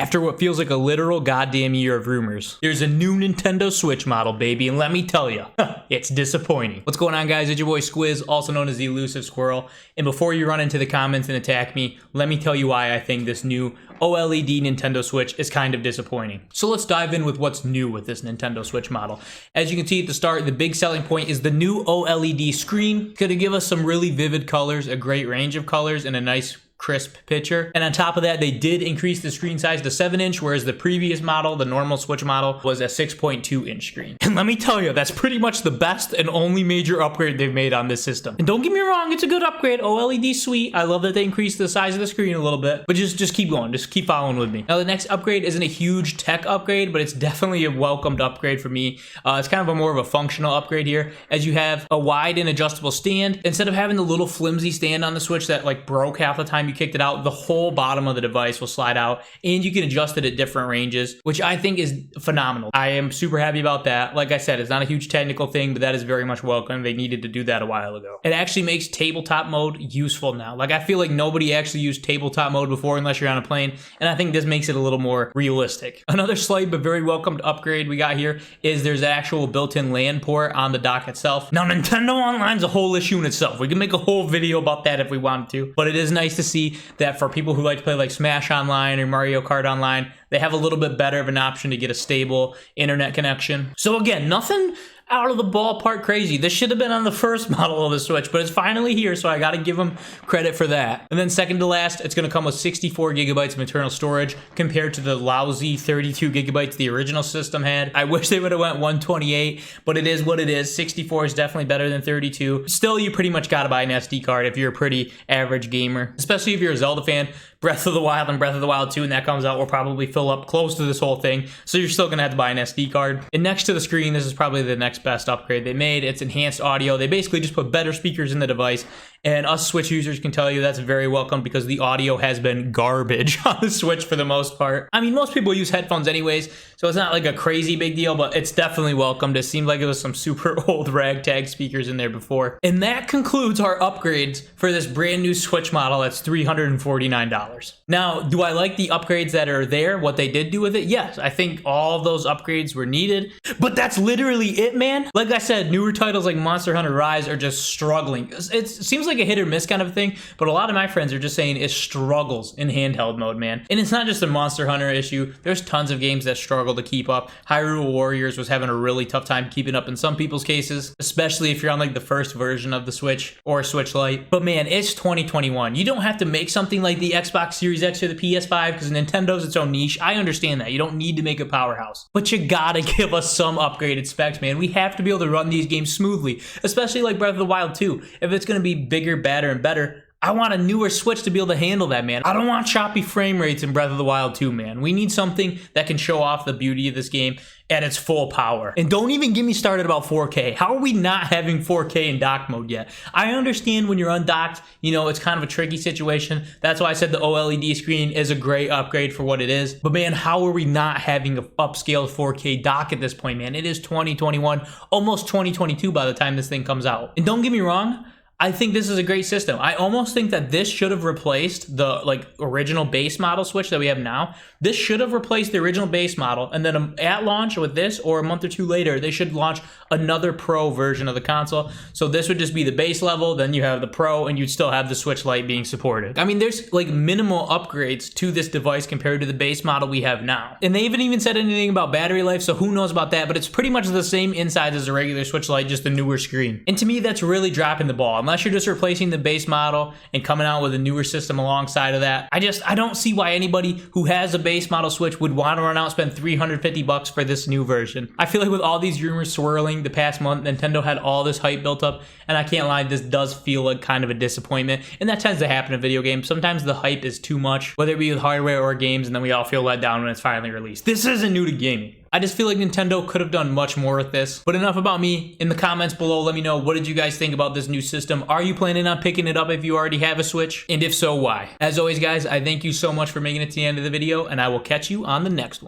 After what feels like a literal goddamn year of rumors, there's a new Nintendo Switch model, baby, and let me tell you, it's disappointing. What's going on, guys? It's your boy Squiz, also known as the Elusive Squirrel, and before you run into the comments and attack me, let me tell you why I think this new OLED Nintendo Switch is kind of disappointing. So let's dive in with what's new with this Nintendo Switch model. As you can see at the start, the big selling point is the new OLED screen. It's gonna give us some really vivid colors, a great range of colors, and a nice crisp picture. And on top of that, they did increase the screen size to 7-inch, whereas the previous model, the normal Switch model, was a 6.2-inch screen. And let me tell you, that's pretty much the best and only major upgrade they've made on this system. And don't get me wrong, it's a good upgrade. OLED sweet. I love that they increased the size of the screen a little bit, but just keep going. Just keep following with me. Now, the next upgrade isn't a huge tech upgrade, but it's definitely a welcomed upgrade for me. It's kind of more of a functional upgrade here, as you have a wide and adjustable stand. Instead of having the little flimsy stand on the Switch that like broke half the time you kicked it out, the whole bottom of the device will slide out and you can adjust it at different ranges, which I think is phenomenal. I am super happy about that. Like I said, it's not a huge technical thing, but that is very much welcome. They needed to do that a while ago. It actually makes tabletop mode useful now. Like, I feel like nobody actually used tabletop mode before unless you're on a plane, and I think this makes it a little more realistic. Another slight but very welcomed upgrade we got here is there's an actual built-in LAN port on the dock itself. Now, Nintendo Online's a whole issue in itself. We can make a whole video about that if we wanted to, but it is nice to see that for people who like to play like Smash Online or Mario Kart Online, they have a little bit better of an option to get a stable internet connection. So again, nothing out of the ballpark crazy. This should have been on the first model of the Switch, but it's finally here, so I gotta give them credit for that. And then second to last, it's gonna come with 64 gigabytes of internal storage compared to the lousy 32 gigabytes the original system had. I wish they would have went 128, but it is what it is. 64 is definitely better than 32. Still, you pretty much gotta buy an SD card if you're a pretty average gamer, especially if you're a Zelda fan. Breath of the Wild and Breath of the Wild 2, and that comes out, will probably fill up close to this whole thing, so you're still gonna have to buy an SD card. And next to the screen, this is probably the next best upgrade they made. It's enhanced audio. They basically just put better speakers in the device, and us Switch users can tell you that's very welcome because the audio has been garbage on the Switch for the most part. I mean, most people use headphones anyways, so it's not like a crazy big deal, but it's definitely welcomed. It seemed like it was some super old ragtag speakers in there before. And that concludes our upgrades for this brand new Switch model that's $349. Now, do I like the upgrades that are there, what they did do with it? Yes, I think all those upgrades were needed, but that's literally it, man. Like I said, newer titles like Monster Hunter Rise are just struggling. It seems like a hit or miss kind of thing, but a lot of my friends are just saying it struggles in handheld mode, man. And it's not just a Monster Hunter issue. There's tons of games that struggle to keep up. Hyrule Warriors was having a really tough time keeping up in some people's cases, especially if you're on like the first version of the Switch or Switch Lite. But man, it's 2021. You don't have to make something like the Xbox Series X or the PS5 because Nintendo's its own niche. I understand that. You don't need to make a powerhouse, but you gotta give us some upgraded specs, man. We have to be able to run these games smoothly, especially like Breath of the Wild 2. If it's gonna be bigger, badder, and better, I want a newer Switch to be able to handle that, man. I don't want choppy frame rates in Breath of the Wild 2, man. We need something that can show off the beauty of this game at its full power. And don't even get me started about 4K. How are we not having 4K in dock mode yet? I understand when you're undocked, you know, it's kind of a tricky situation. That's why I said the OLED screen is a great upgrade for what it is. But man, how are we not having an upscaled 4K dock at this point, man? It is 2021, almost 2022 by the time this thing comes out. And don't get me wrong, I think this is a great system. I almost think that this should have replaced the like original base model Switch that we have now. This should have replaced the original base model, and then at launch with this, or a month or two later, they should launch another Pro version of the console. So this would just be the base level, then you have the Pro, and you'd still have the Switch Lite being supported. I mean, there's like minimal upgrades to this device compared to the base model we have now. And they haven't even said anything about battery life, so who knows about that, but it's pretty much the same inside as a regular Switch Lite, just a newer screen. And to me, that's really dropping the ball. Unless you're just replacing the base model and coming out with a newer system alongside of that. I don't see why anybody who has a base model Switch would want to run out and spend $350 for this new version. I feel like with all these rumors swirling the past month, Nintendo had all this hype built up, and I can't lie, this does feel like kind of a disappointment, and that tends to happen in video games. Sometimes the hype is too much, whether it be with hardware or games, and then we all feel let down when it's finally released. This isn't new to gaming. I just feel like Nintendo could have done much more with this. But enough about me. In the comments below, let me know, what did you guys think about this new system? Are you planning on picking it up if you already have a Switch? And if so, why? As always, guys, I thank you so much for making it to the end of the video, and I will catch you on the next one.